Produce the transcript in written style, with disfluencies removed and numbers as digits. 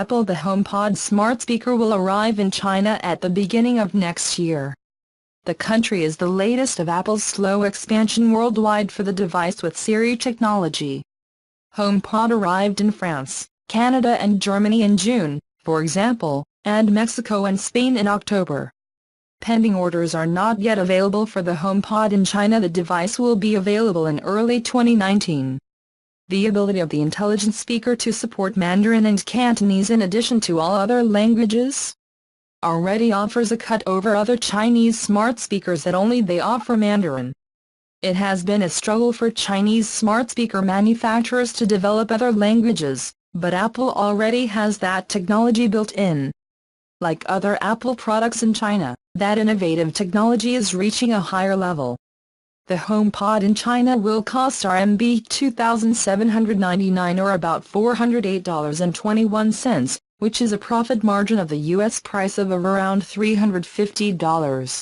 Apple, the HomePod smart speaker will arrive in China at the beginning of next year. The country is the latest of Apple's slow expansion worldwide for the device with Siri technology. HomePod arrived in France, Canada and Germany in June, for example, and Mexico and Spain in October. Pending orders are not yet available for the HomePod in China. The device will be available in early 2019. The ability of the intelligent speaker to support Mandarin and Cantonese in addition to all other languages already offers a cut over other Chinese smart speakers that only they offer Mandarin. It has been a struggle for Chinese smart speaker manufacturers to develop other languages, but Apple already has that technology built in. Like other Apple products in China, that innovative technology is reaching a higher level. The HomePod in China will cost RMB 2,799 or about $408.21, which is a profit margin of the US price of around $350.